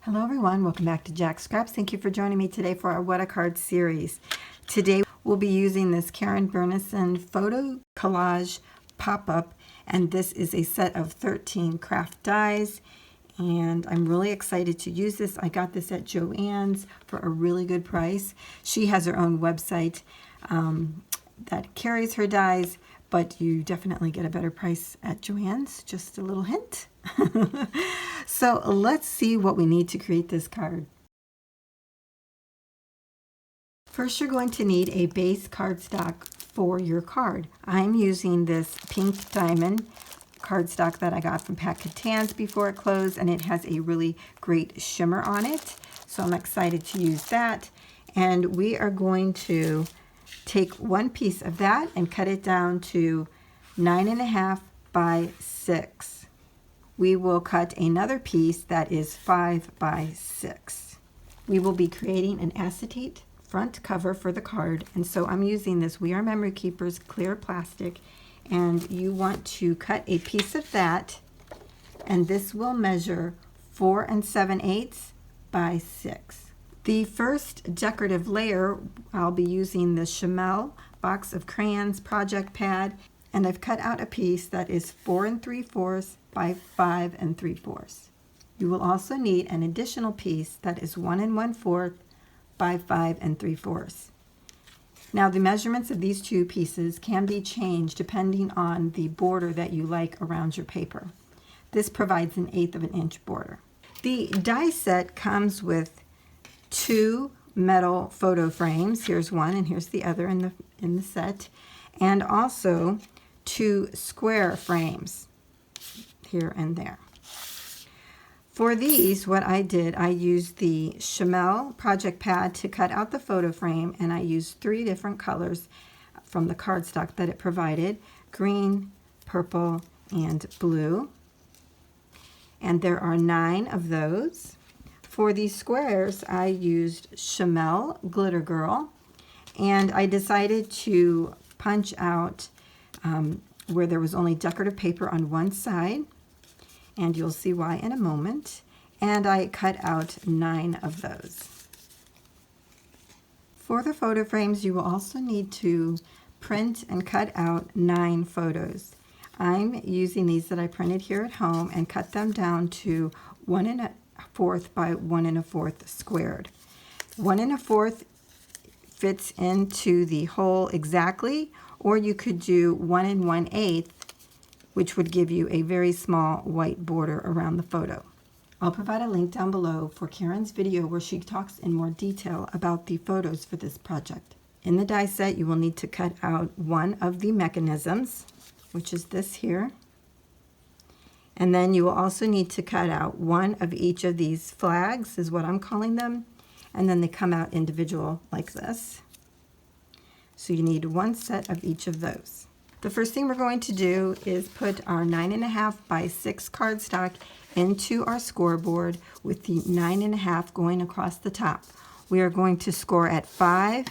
Hello everyone, welcome back to Jacqs Scraps. Thank you for joining me today for our What a Card series. Today we'll be using this Karen Bernison Photo Collage Pop Up, and this is a set of 13 craft dies, and I'm really excited to use this. I got this at Joann's for a really good price. She has her own website that carries her dies, but you definitely get a better price at Joann's, just a little hint. So let's see what we need to create this card. First, you're going to need a base cardstock for your card. I'm using this pink diamond cardstock that I got from Pat Catan's before it closed, and it has a really great shimmer on it. So I'm excited to use that. And we are going to take one piece of that and cut it down to 9.5 by 6. We will cut another piece that is 5 by 6. We will be creating an acetate front cover for the card, and so I'm using this We Are Memory Keepers clear plastic, and you want to cut a piece of that, and this will measure 4 7/8 by 6. The first decorative layer, I'll be using the Chamel box of crayons project pad, and I've cut out a piece that is 4 3/4 by 5 3/4. You will also need an additional piece that is 1 1/4 by 5 3/4. Now the measurements of these two pieces can be changed depending on the border that you like around your paper. This provides an 1/8 of an inch border. The die set comes with 2 metal photo frames. Here's one and here's the other in the set, and also 2 square frames here and there. For these, what I did, I used the Chamel project pad to cut out the photo frame, and I used 3 different colors from the cardstock that it provided: green, purple, and blue. And there are 9 of those. For these squares, I used Chamel Glitter Girl, and I decided to punch out where there was only decorative paper on one side, and you'll see why in a moment. And I cut out 9 of those. For the photo frames, you will also need to print and cut out 9 photos. I'm using these that I printed here at home and cut them down to 1 1/4 by 1 1/4 squared. 1 1/4 fits into the hole exactly, or you could do 1 1/8, which would give you a very small white border around the photo. I'll provide a link down below for Karen's video where she talks in more detail about the photos for this project. In the die set, you will need to cut out one of the mechanisms, which is this here. And then you will also need to cut out one of each of these flags, is what I'm calling them. And then they come out individual like this. So you need one set of each of those. The first thing we're going to do is put our 9.5 by 6 cardstock into our scoreboard with the 9.5 going across the top. We are going to score at 5,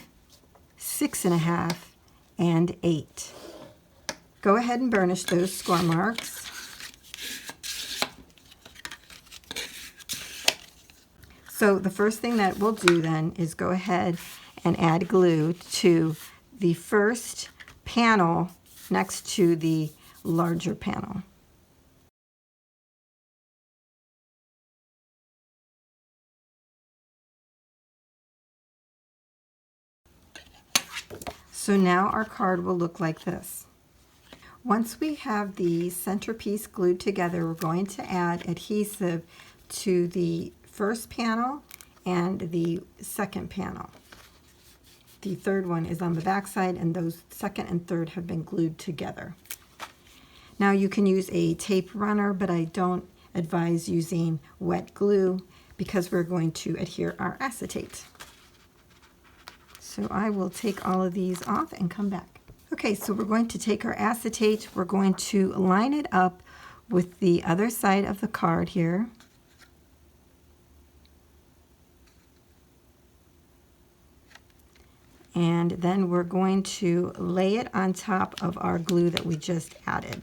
6.5, and 8. Go ahead and burnish those score marks. So the first thing that we'll do then is go ahead and add glue to the first panel next to the larger panel. So now our card will look like this. Once we have the centerpiece glued together, we're going to add adhesive to the first panel and the second panel. The third one is on the back side, and those second and third have been glued together. Now you can use a tape runner, but I don't advise using wet glue because we're going to adhere our acetate. So I will take all of these off and come back. Okay, so we're going to take our acetate, we're going to line it up with the other side of the card here. And then we're going to lay it on top of our glue that we just added.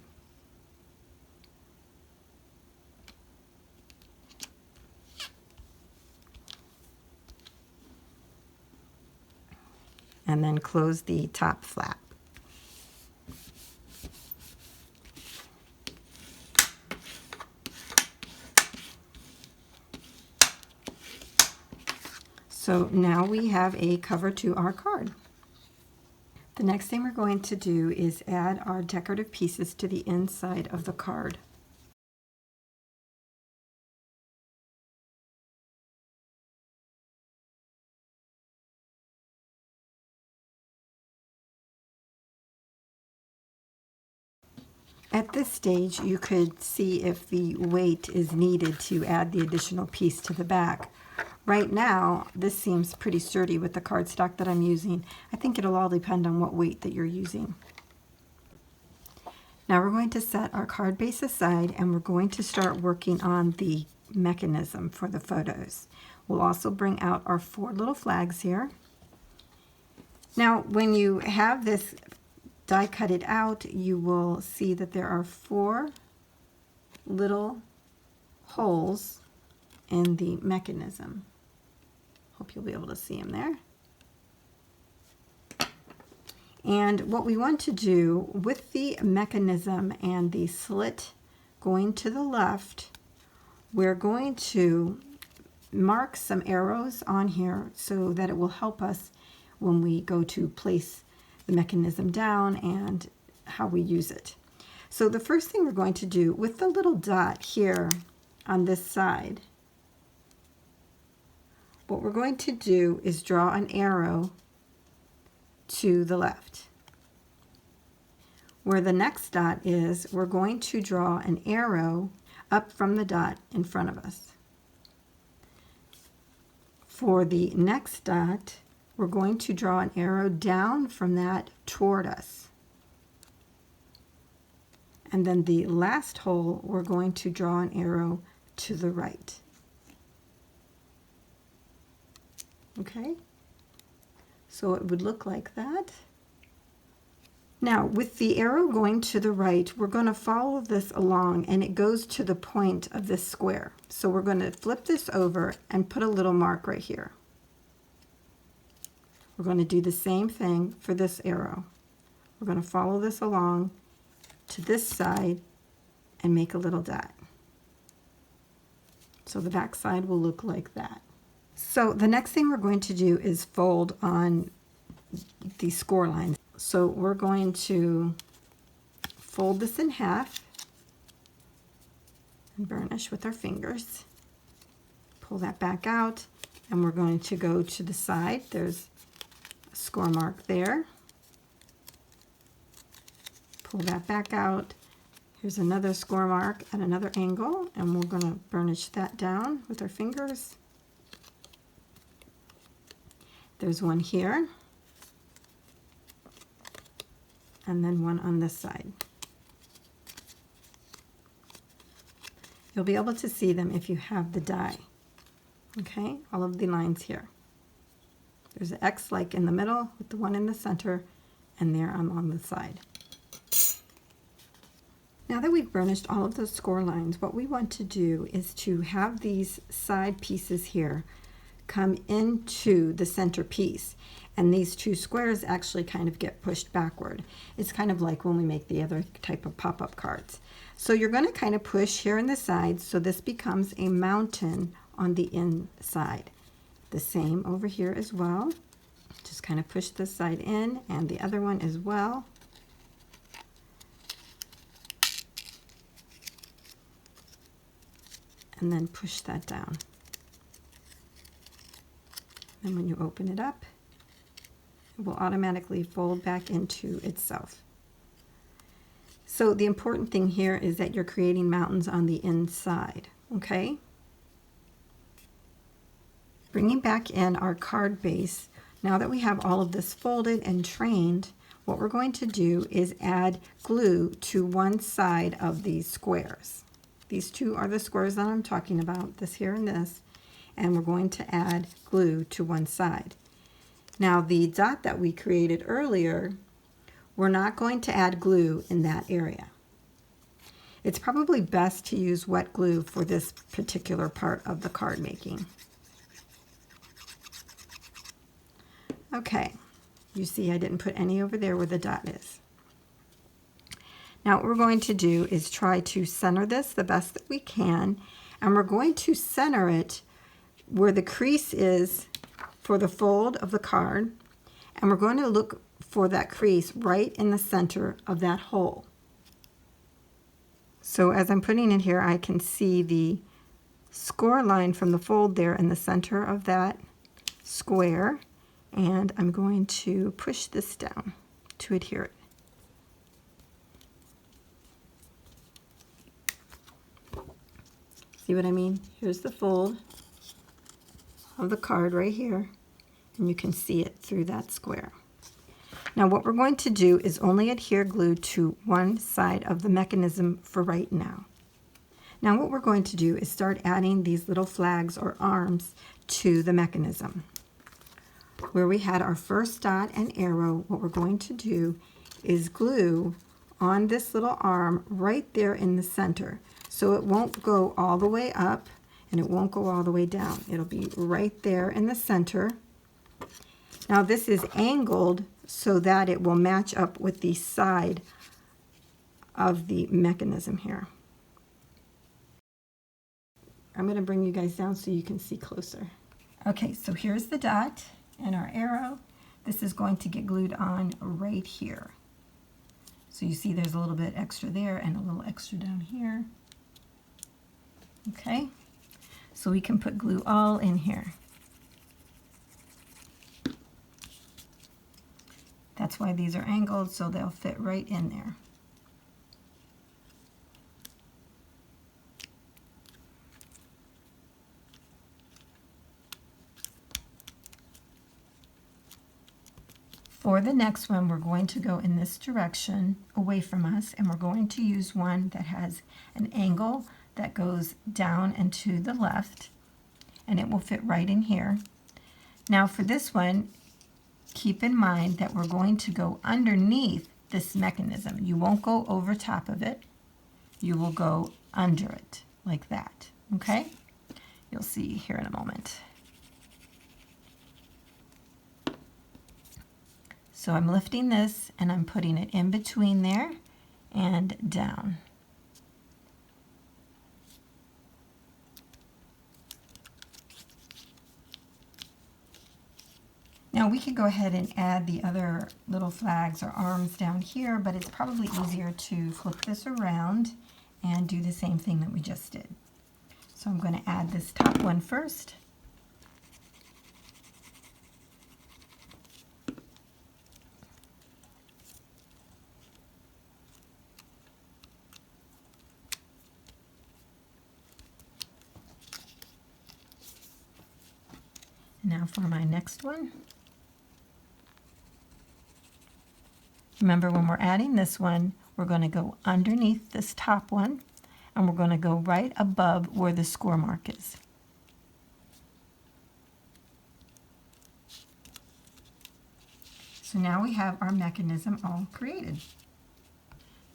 and then close the top flap. So now we have a cover to our card. The next thing we're going to do is add our decorative pieces to the inside of the card. At this stage, you could see if the weight is needed to add the additional piece to the back. Right now, this seems pretty sturdy with the cardstock that I'm using. I think it'll all depend on what weight that you're using. Now we're going to set our card base aside and we're going to start working on the mechanism for the photos. We'll also bring out our 4 little flags here. Now, when you have this die cut it out, you will see that there are 4 little holes in the mechanism. Hope you'll be able to see them there. And what we want to do with the mechanism and the slit going to the left, we're going to mark some arrows on here so that it will help us when we go to place the mechanism down and how we use it. So the first thing we're going to do with the little dot here on this side, what we're going to do is draw an arrow to the left. Where the next dot is, we're going to draw an arrow up from the dot in front of us. For the next dot, we're going to draw an arrow down from that toward us. And then the last hole, we're going to draw an arrow to the right. Okay? So it would look like that. Now, with the arrow going to the right, we're going to follow this along, and it goes to the point of this square. So we're going to flip this over and put a little mark right here. We're going to do the same thing for this arrow. We're going to follow this along to this side and make a little dot. So the back side will look like that. So the next thing we're going to do is fold on the score lines. So we're going to fold this in half and burnish with our fingers. Pull that back out, and we're going to go to the side. There's a score mark there. Pull that back out. Here's another score mark at another angle, and we're going to burnish that down with our fingers. There's one here, and then one on this side. You'll be able to see them if you have the die. Okay, all of the lines here. There's an X like in the middle with the one in the center, and there on the side. Now that we've burnished all of those score lines, what we want to do is to have these side pieces here come into the center piece, and these 2 squares actually kind of get pushed backward. It's kind of like when we make the other type of pop-up cards. So you're going to kind of push here in the sides, so this becomes a mountain on the inside. The same over here as well. Just kind of push this side in, and the other one as well. And then push that down. And when you open it up, it will automatically fold back into itself. So the important thing here is that you're creating mountains on the inside, okay? Bringing back in our card base, now that we have all of this folded and trained, what we're going to do is add glue to one side of these squares. These 2 are the squares that I'm talking about, this here and this. And we're going to add glue to one side. Now the dot that we created earlier, we're not going to add glue in that area. It's probably best to use wet glue for this particular part of the card making. Okay, You see I didn't put any over there where the dot is. Now what we're going to do is try to center this the best that we can, and we're going to center it where the crease is for the fold of the card, and we're going to look for that crease right in the center of that hole. So as I'm putting it here, I can see the score line from the fold there in the center of that square, and I'm going to push this down to adhere it. See what I mean? Here's the fold of the card right here, and you can see it through that square. Now what we're going to do is only adhere glue to one side of the mechanism for right now. Now what we're going to do is start adding these little flags or arms to the mechanism. Where we had our first dot and arrow, what we're going to do is glue on this little arm right there in the center. So it won't go all the way up and it won't go all the way down. It'll be right there in the center. Now this is angled so that it will match up with the side of the mechanism here. I'm going to bring you guys down so you can see closer. Okay, so here's the dot and our arrow. This is going to get glued on right here. So you see there's a little bit extra there and a little extra down here. Okay, so we can put glue all in here. That's why these are angled, so they'll fit right in there. For the next one, we're going to go in this direction away from us, and we're going to use one that has an angle that goes down and to the left, and it will fit right in here. Now for this one, keep in mind that we're going to go underneath this mechanism. You won't go over top of it. You will go under it like that, okay? You'll see here in a moment. So I'm lifting this and I'm putting it in between there and down. Now we could go ahead and add the other little flags or arms down here, but it's probably easier to flip this around and do the same thing that we just did. So I'm going to add this top one first. Now for my next one. Remember, when we're adding this one, we're going to go underneath this top one, and we're going to go right above where the score mark is. So now we have our mechanism all created.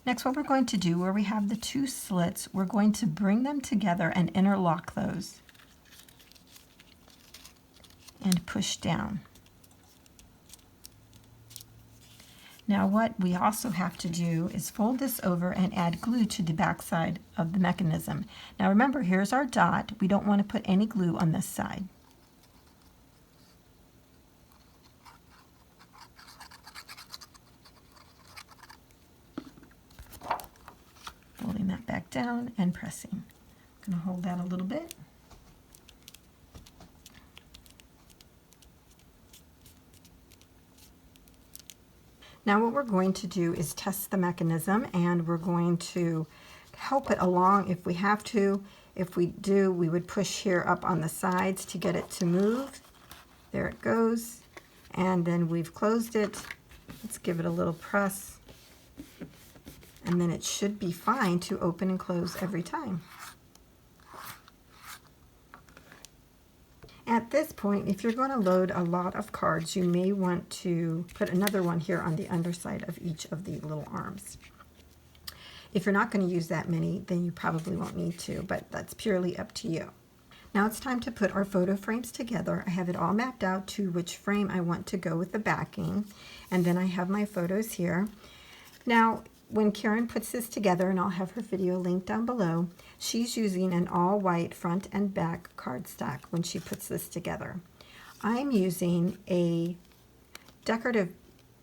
Next, what we're going to do, where we have the two slits, we're going to bring them together and interlock those and push down. Now what we also have to do is fold this over and add glue to the back side of the mechanism. Now remember, here's our dot. We don't want to put any glue on this side. Folding that back down and pressing. I'm going to hold that a little bit. Now what we're going to do is test the mechanism, and we're going to help it along if we have to. If we do, we would push here up on the sides to get it to move. There it goes. And then we've closed it. Let's give it a little press. And then it should be fine to open and close every time. At this point, if you're going to load a lot of cards, you may want to put another one here on the underside of each of the little arms. If you're not going to use that many, then you probably won't need to, but that's purely up to you. Now it's time to put our photo frames together. I have it all mapped out to which frame I want to go with the backing, and then I have my photos here. Now, when Karen puts this together, and I'll have her video linked down below, she's using an all-white front and back cardstock when she puts this together. I'm using a decorative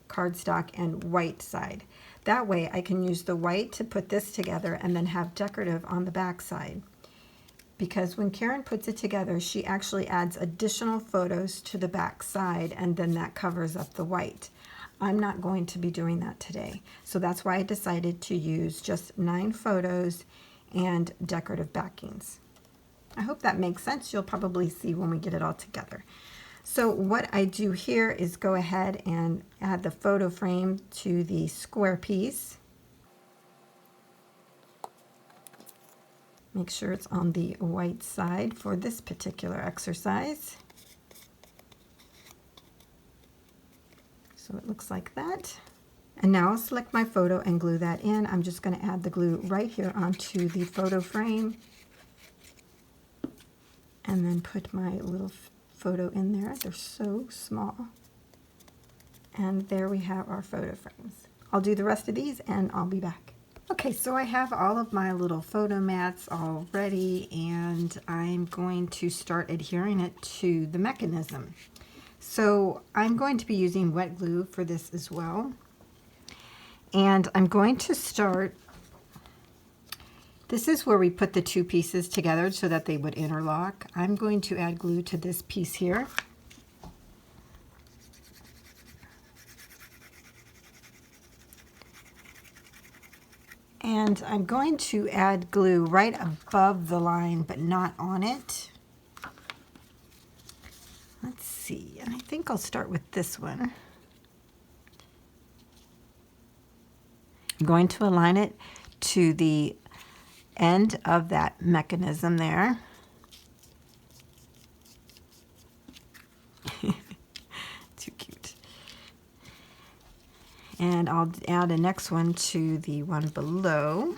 cardstock and white side. That way I can use the white to put this together and then have decorative on the back side. Because when Karen puts it together, she actually adds additional photos to the back side, and then that covers up the white. I'm not going to be doing that today. So that's why I decided to use just 9 photos and decorative backings. I hope that makes sense. You'll probably see when we get it all together. So what I do here is go ahead and add the photo frame to the square piece. Make sure it's on the white side for this particular exercise. So it looks like that. And now I'll select my photo and glue that in. I'm just going to add the glue right here onto the photo frame. And then put my little photo in there. They're so small. And there we have our photo frames. I'll do the rest of these and I'll be back. Okay, so I have all of my little photo mats all ready, and I'm going to start adhering it to the mechanism. So I'm going to be using wet glue for this as well. And I'm going to start, this is where we put the 2 pieces together so that they would interlock. I'm going to add glue to this piece here. And I'm going to add glue right above the line, but not on it. Let's see, and I think I'll start with this one. I'm going to align it to the end of that mechanism there. Too cute. And I'll add a next one to the one below.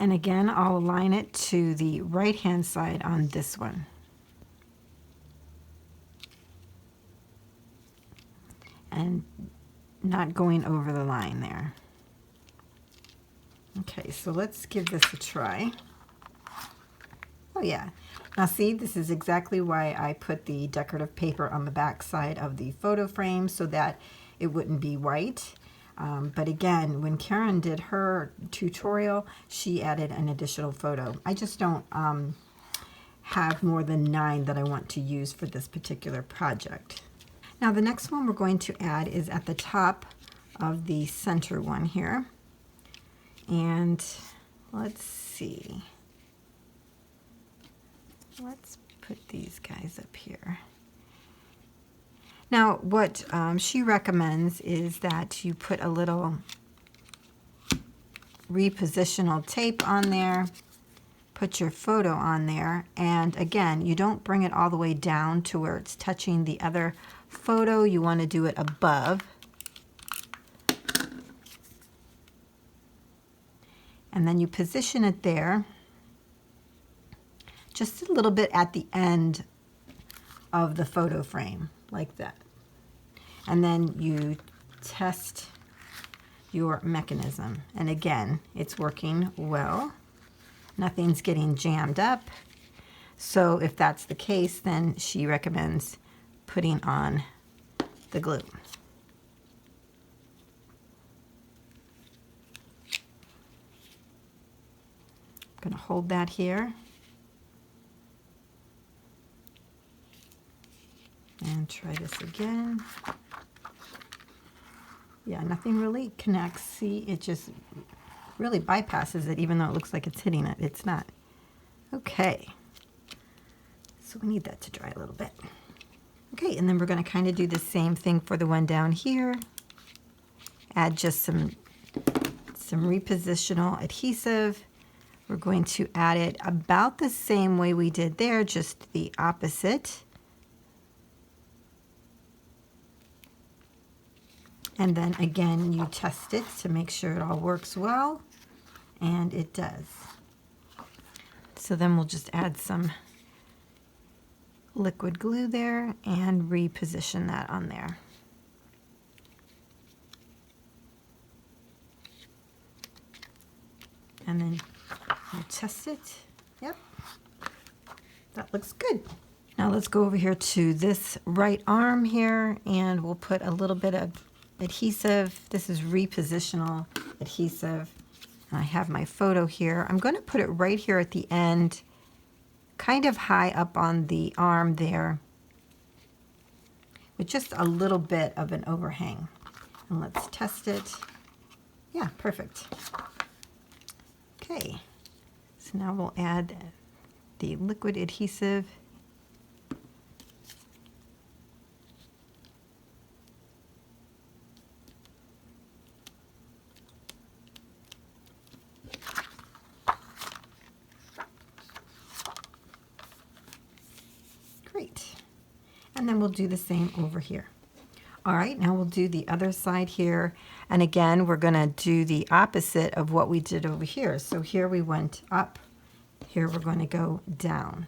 And again, I'll align it to the right-hand side on this one. And not going over the line there. Okay, so let's give this a try. Oh yeah. Now see, this is exactly why I put the decorative paper on the back side of the photo frame so that it wouldn't be white. But again, when Karen did her tutorial, she added an additional photo. I just don't have more than 9 that I want to use for this particular project. Now the next one we're going to add is at the top of the center one here. And let's see. Let's put these guys up here. Now what she recommends is that you put a little repositional tape on there, put your photo on there, and again, you don't bring it all the way down to where it's touching the other photo. You want to do it above. And then you position it there, just a little bit at the end of the photo frame, like that. And then you test your mechanism. And again, it's working well. Nothing's getting jammed up. So if that's the case, then she recommends putting on the glue. I'm going to hold that here. And try this again. Yeah, nothing really connects. See, it just really bypasses it, even though it looks like it's hitting it. It's not. Okay. So we need that to dry a little bit. Okay, and then we're going to kind of do the same thing for the one down here. Add just some repositional adhesive. We're going to add it about the same way we did there, just the opposite. And then again, you test it to make sure it all works well. and it does. So then we'll just add some liquid glue there and reposition that on there. And then we'll test it. Yep, that looks good. Now let's go over here to this right arm here, and we'll put a little bit of adhesive. This is Repositional Adhesive. And I have my photo here. I'm going to put it right here at the end, kind of high up on the arm there, with just a little bit of an overhang. And let's test it. Yeah, perfect. Okay, so now we'll add the liquid adhesive. Great. And then we'll do the same over here. All right, now we'll do the other side here. And again, we're going to do the opposite of what we did over here. So here we went up. Here we're going to go down.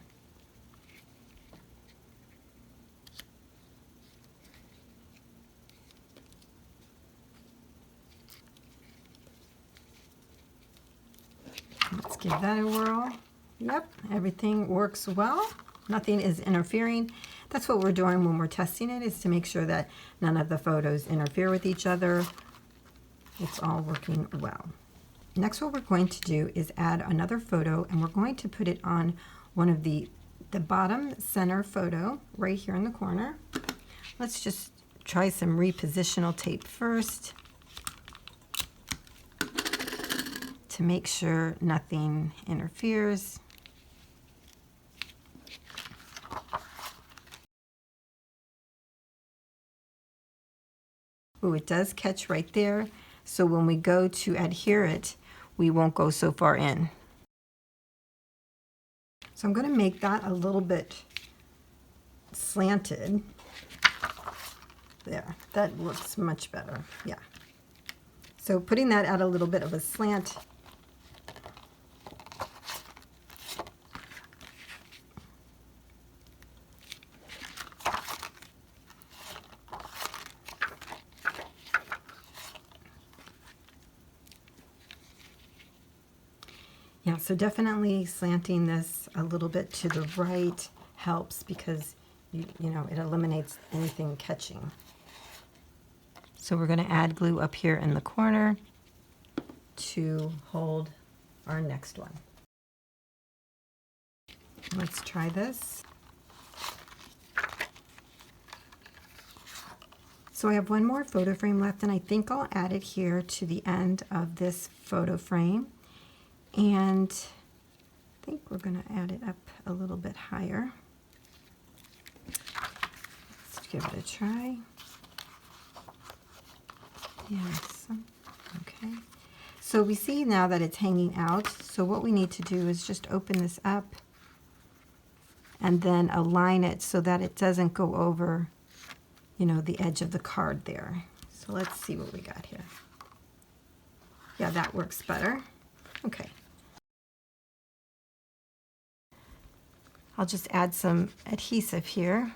Let's give that a whirl. Yep, everything works well. Nothing is interfering. That's what we're doing when we're testing it, is to make sure that none of the photos interfere with each other. It's all working well. Next, what we're going to do is add another photo, and we're going to put it on one of the bottom center photo right here in the corner. Let's just try some repositional tape first to make sure nothing interferes. Ooh, it does catch right there. So when we go to adhere it, we won't go so far in. So I'm going to make that a little bit slanted. There, that looks much better. Yeah. So putting that at a little bit of a slant. Yeah, so definitely slanting this a little bit to the right helps, because you know, it eliminates anything catching. So we're going to add glue up here in the corner to hold our next one. Let's try this. So I have one more photo frame left, and I think I'll add it here to the end of this photo frame. And I think we're going to add it up a little bit higher. Let's give it a try. Yes. Okay. So we see now that it's hanging out. So what we need to do is just open this up and then align it so that it doesn't go over, you know, the edge of the card there. So let's see what we got here. Yeah, that works better. Okay. I'll just add some adhesive here.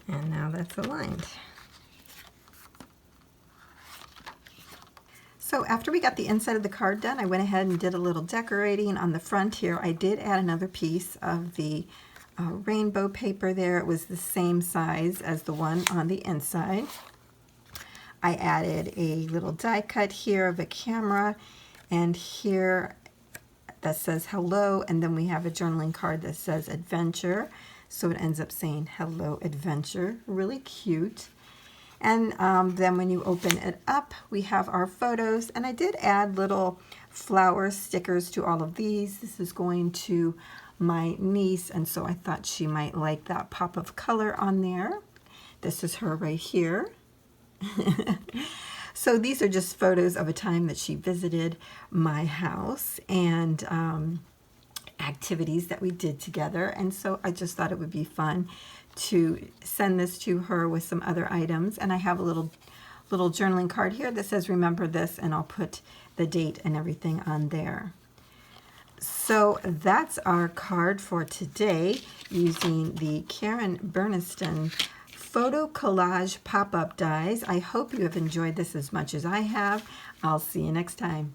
And now that's aligned. So after we got the inside of the card done, I went ahead and did a little decorating on the front here. I did add another piece of the rainbow paper there. It was the same size as the one on the inside. I added a little die cut here of a camera, and here that says hello, and then we have a journaling card that says adventure, so it ends up saying hello adventure. Really cute. And then when you open it up, we have our photos, and I did add little flower stickers to all of these. This is going to my niece, and so I thought she might like that pop of color on there. This is her right here. So these are just photos of a time that she visited my house, and activities that we did together. And so I just thought it would be fun to send this to her with some other items. And I have a little journaling card here that says remember this, and I'll put the date and everything on there. So that's our card for today using the Karen Berniston Photo Collage Pop Up dies. I hope you have enjoyed this as much as I have. I'll see you next time.